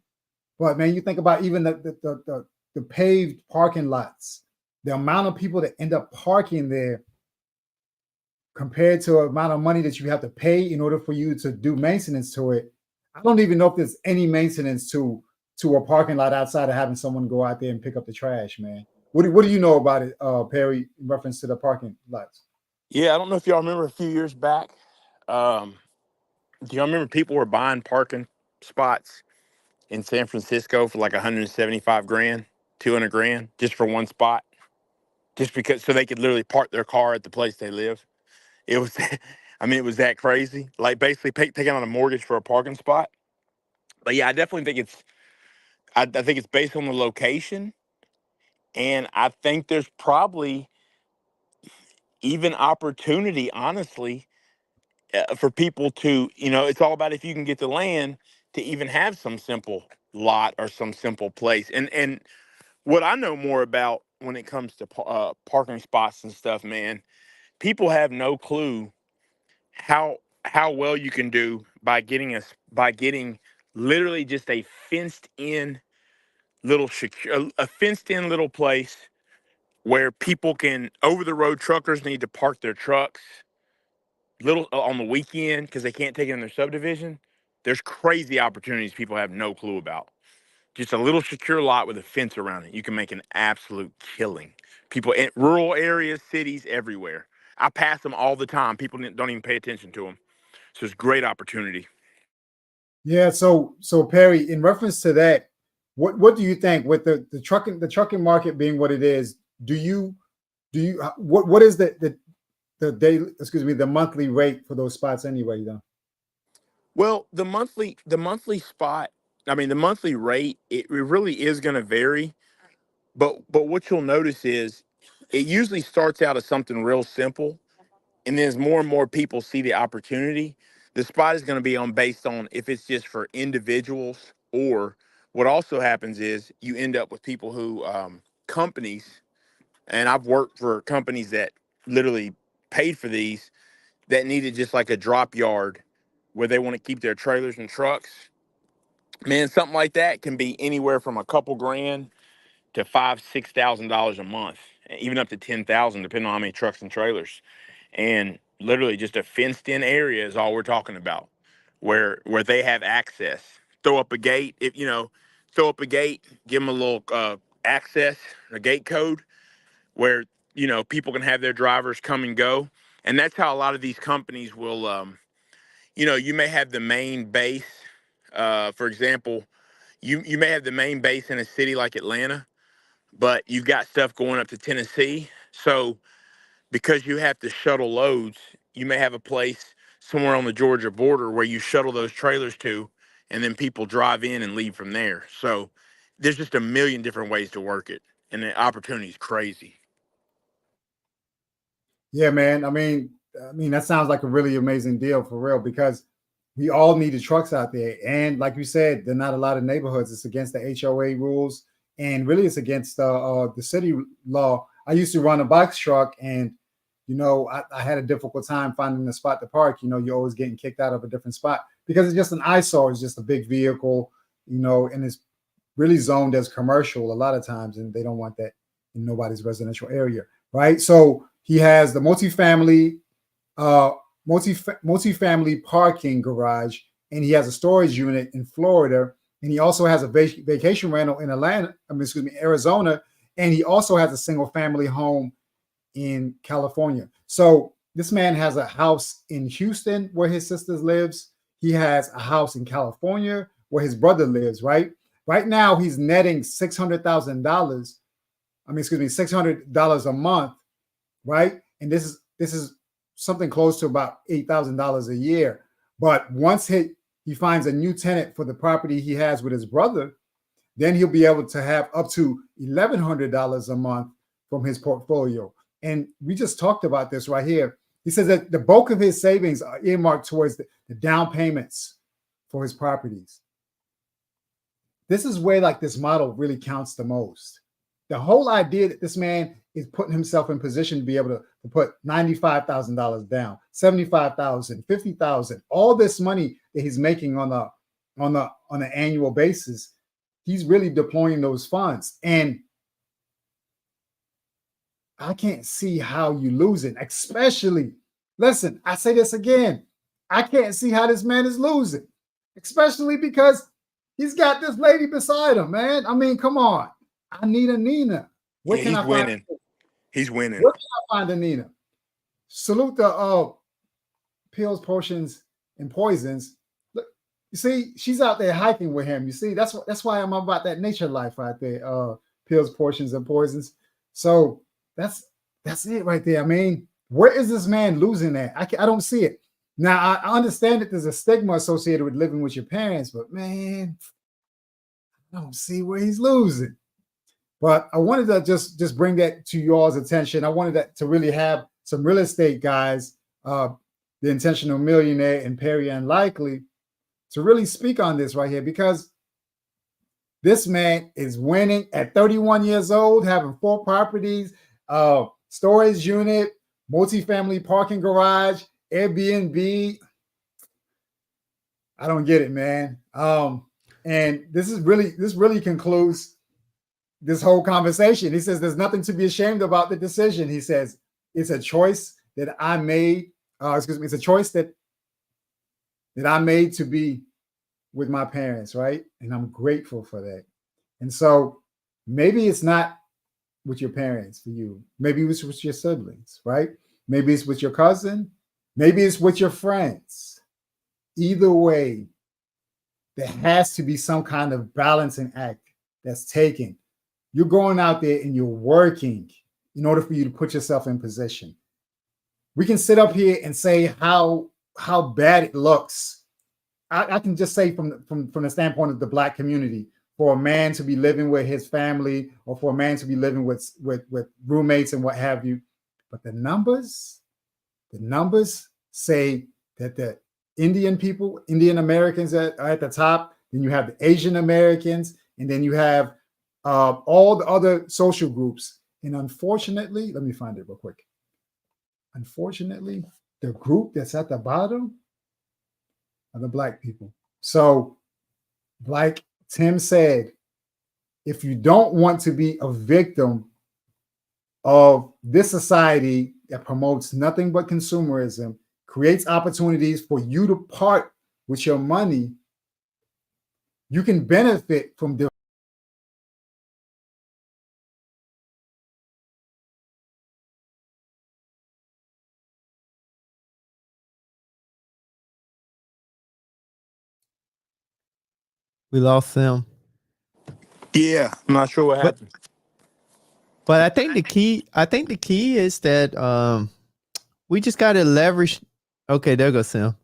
But man, you think about even the paved parking lots, the amount of people that end up parking there compared to the amount of money that you have to pay in order for you to do maintenance to it. I don't even know if there's any maintenance to a parking lot outside of having someone go out there and pick up the trash, man. What do you know about it, Perry, in reference to the parking lots? Yeah, I don't know if y'all remember a few years back. Do y'all remember people were buying parking spots in San Francisco for like 175 grand, 200 grand just for one spot, just because so they could literally park their car at the place they live? It was, I mean, it was that crazy. Like basically taking on a mortgage for a parking spot. But yeah, I definitely think I think it's based on the location, And I think there's probably even opportunity, honestly, for people to, it's all about if you can get the land to even have some simple lot or some simple place. And what I know more about when it comes to parking spots and stuff, man, people have no clue how well you can do by getting literally just a fenced in little secure, a fenced in little place where people can, over the road truckers need to park their trucks little on the weekend because they can't take it in their subdivision. There's crazy opportunities people have no clue about. Just a little secure lot with a fence around it. You can make an absolute killing. People in rural areas, cities, everywhere. I pass them all the time. People don't even pay attention to them. So it's great opportunity. Yeah. So Perry, in reference to that, what do you think with the trucking market being what it is? What is the daily, the monthly rate for those spots anyway, though? Well, the monthly spot, I mean the monthly rate, it really is going to vary. But what you'll notice is it usually starts out as something real simple, and then as more and more people see the opportunity, the spot is going to be on based on if it's just for individuals, or what also happens is you end up with people who companies, and I've worked for companies that literally paid for these, that needed just like a drop yard where they want to keep their trailers and trucks. Man, something like that can be anywhere from a couple grand to $5,000-6,000 a month, even up to 10,000, depending on how many trucks and trailers. And literally, just a fenced-in area is all we're talking about, where they have access. Throw up a gate, throw up a gate, give them a little access, a gate code, where people can have their drivers come and go. And that's how a lot of these companies will. You may have the main base. For example, you may have the main base in a city like Atlanta, but you've got stuff going up to Tennessee. So because you have to shuttle loads, you may have a place somewhere on the Georgia border where you shuttle those trailers to, and then people drive in and leave from there. So there's just a million different ways to work it, and the opportunity is crazy. Yeah, man. I mean that sounds like a really amazing deal for real, because we all need the trucks out there, and like you said, there are not a lot of neighborhoods. It's against the HOA rules, and really, it's against the city law. I used to run a box truck, and I had a difficult time finding a spot to park. You're always getting kicked out of a different spot because it's just an eyesore. It's just a big vehicle, and it's really zoned as commercial a lot of times, and they don't want that in nobody's residential area, right? So he has the uh, multifamily parking garage, and he has a storage unit in Florida, and he also has a vacation rental in Arizona, and he also has a single family home in California. So this man has a house in Houston where his sister lives. He has a house in California where his brother lives, right? Right now, he's netting $600,000. $600 a month, right? And this is something close to about $8,000 a year. But once he finds a new tenant for the property he has with his brother, then he'll be able to have up to $1,100 a month from his portfolio. And we just talked about this right here. He says that the bulk of his savings are earmarked towards the down payments for his properties. This is where like this model really counts the most. The whole idea that this man is putting himself in position to be able to put $95,000 down, $75,000, $50,000, all this money that he's making on an annual basis, he's really deploying those funds. And I can't see how you lose it, especially, listen, I say this again, I can't see how this man is losing, especially because he's got this lady beside him, man. I mean, come on. I need a Nina. Where can He's I winning. find? He's winning. Where can I find a Nina? Salute the pills, potions, and poisons. Look, you see, she's out there hiking with him. You see, that's why I'm about that nature life right there. Pills, portions, and poisons. So that's it right there. I mean, where is this man losing at? I don't see it. Now I understand that there's a stigma associated with living with your parents, but man, I don't see where he's losing. But I wanted to just bring that to y'all's attention. I wanted that to really have some real estate guys, the intentional millionaire and Perry Unlikely, to really speak on this right here, because this man is winning at 31 years old, having 4 properties, storage unit, multifamily parking garage, Airbnb. I don't get it, man. And this really concludes this whole conversation. He says there's nothing to be ashamed about the decision. He says it's a choice that I made. It's a choice that I made to be with my parents, right? And I'm grateful for that. And so maybe it's not with your parents for you. Maybe it's with your siblings, right? Maybe it's with your cousin. Maybe it's with your friends. Either way, there has to be some kind of balancing act that's taken. You're going out there and you're working in order for you to put yourself in position. We can sit up here and say how bad it looks. I can just say from the standpoint of the Black community, for a man to be living with his family, or for a man to be living with roommates and what have you. But the numbers say that the Indian people, Indian Americans are at the top. Then you have the Asian Americans, and then you have all the other social groups. And unfortunately, let me find it real quick. Unfortunately, the group that's at the bottom are the Black people. So, like Tim said, if you don't want to be a victim of this society that promotes nothing but consumerism, creates opportunities for you to part with your money, you can benefit from the We lost him. Yeah, I'm not sure what But happened. but I think the key is that we just gotta leverage. Okay, there goes Sam.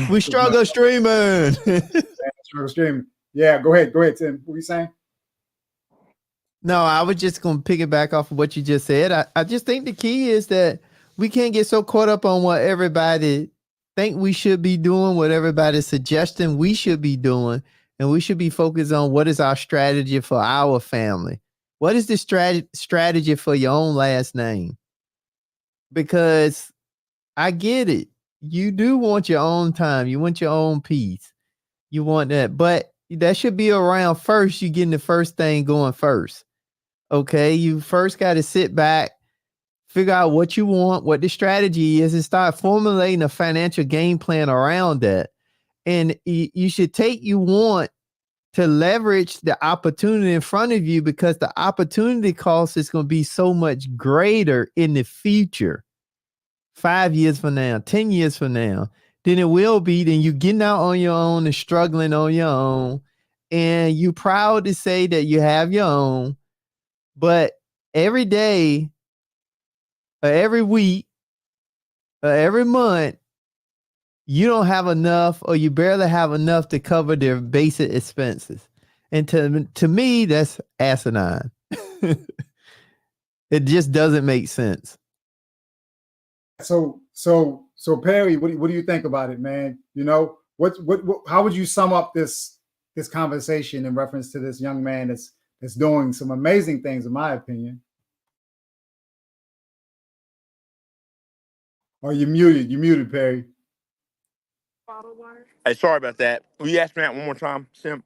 We struggle streaming. stream. Yeah, go ahead, Tim. What were you saying? No, I was just gonna piggyback off of what you just said. I just think the key is that we can't get so caught up on what everybody think we should be doing, what everybody's suggesting we should be doing, and we should be focused on what is our strategy for our family. What is the strategy for your own last name? Because I get it. You do want your own time. You want your own peace. You want that. But that should be around first. You getting the first thing going first. Okay. You first got to sit back, figure out what you want, what the strategy is, and start formulating a financial game plan around that. And you should want to leverage the opportunity in front of you, because the opportunity cost is going to be so much greater in the future. 5 years from now, 10 years from now, than it will be. Then you getting out on your own and struggling on your own. And you proud to say that you have your own. But every day, or every week, or every month, you don't have enough, or you barely have enough to cover their basic expenses. And to me, that's asinine. It just doesn't make sense. So Perry, what do you think about it, man? You know, what how would you sum up this conversation in reference to this young man that's doing some amazing things, in my opinion? Oh, you're muted. You're muted, Perry. Hey, sorry about that. Will you ask me that one more time, Sim?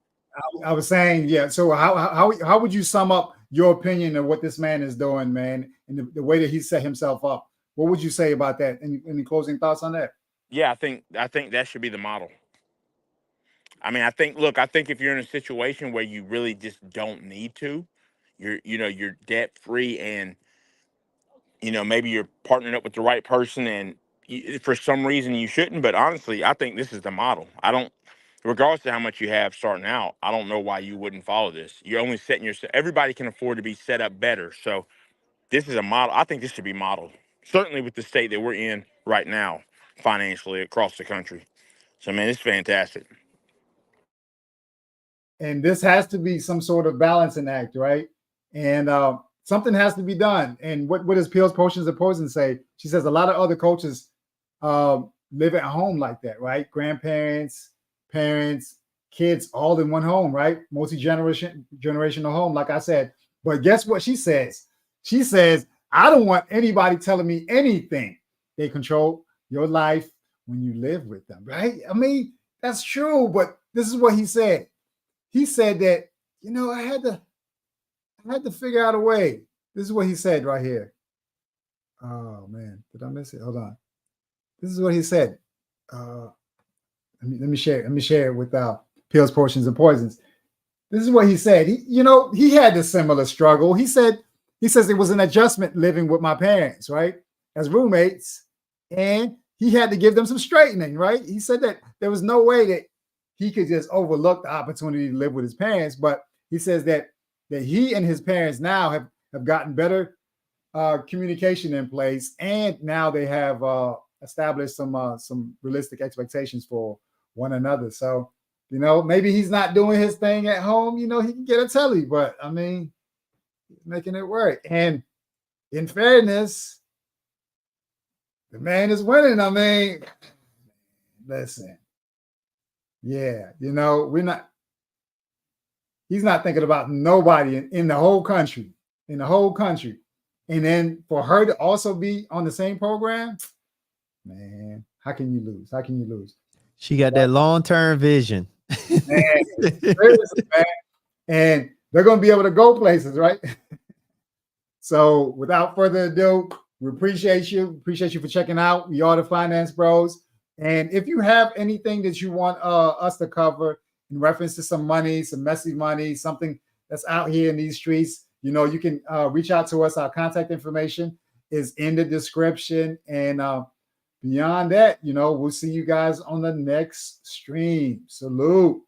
I was saying, yeah. So how would you sum up your opinion of what this man is doing, man, and the way that he set himself up? What would you say about that? Any closing thoughts on that? Yeah, I think that should be the model. I mean, I think if you're in a situation where you really just don't need to, you're debt free, and maybe you're partnering up with the right person, and for some reason you shouldn't. But honestly, I think this is the model. I don't, regardless of how much you have starting out, I don't know why you wouldn't follow this. You're only setting yourself. Everybody can afford to be set up better. So this is a model. I think this should be modeled, certainly with the state that we're in right now, financially across the country. So man, it's fantastic. and this has to be some sort of balancing act, right? And something has to be done. And what does Pills, Potions, and Poison say? She says a lot of other coaches live at home like that, right? Grandparents, parents, kids, all in one home, right? Multi-generational home, like I said. But guess what she says? She says, I don't want anybody telling me anything. They control your life when you live with them, right? I mean, that's true, but this is what he said. He said that, I had to figure out a way. This is what he said right here. Oh man, did I miss it? Hold on. This is what he said. Let me share it with Pills, Portions, and Poisons. This is what he said. He had a similar struggle. He says it was an adjustment living with my parents, right, as roommates, and he had to give them some straightening, right? He said that there was no way that he could just overlook the opportunity to live with his parents, but he says that he and his parents now have gotten better communication in place, and now they have established some realistic expectations for one another. So, maybe he's not doing his thing at home. He can get a telly, but I mean, making it work. And in fairness, the man is winning. I mean, listen, yeah, he's not thinking about nobody in the whole country, And then for her to also be on the same program, man, how can you lose? She got that long-term vision. Man, seriously, man. And they're going to be able to go places, right? So without further ado, we appreciate you. Appreciate you for checking out. We are the Finance Bros. And if you have anything that you want us to cover in reference to some money, some messy money, something that's out here in these streets, you can reach out to us. Our contact information is in the description. And beyond that, we'll see you guys on the next stream. Salute.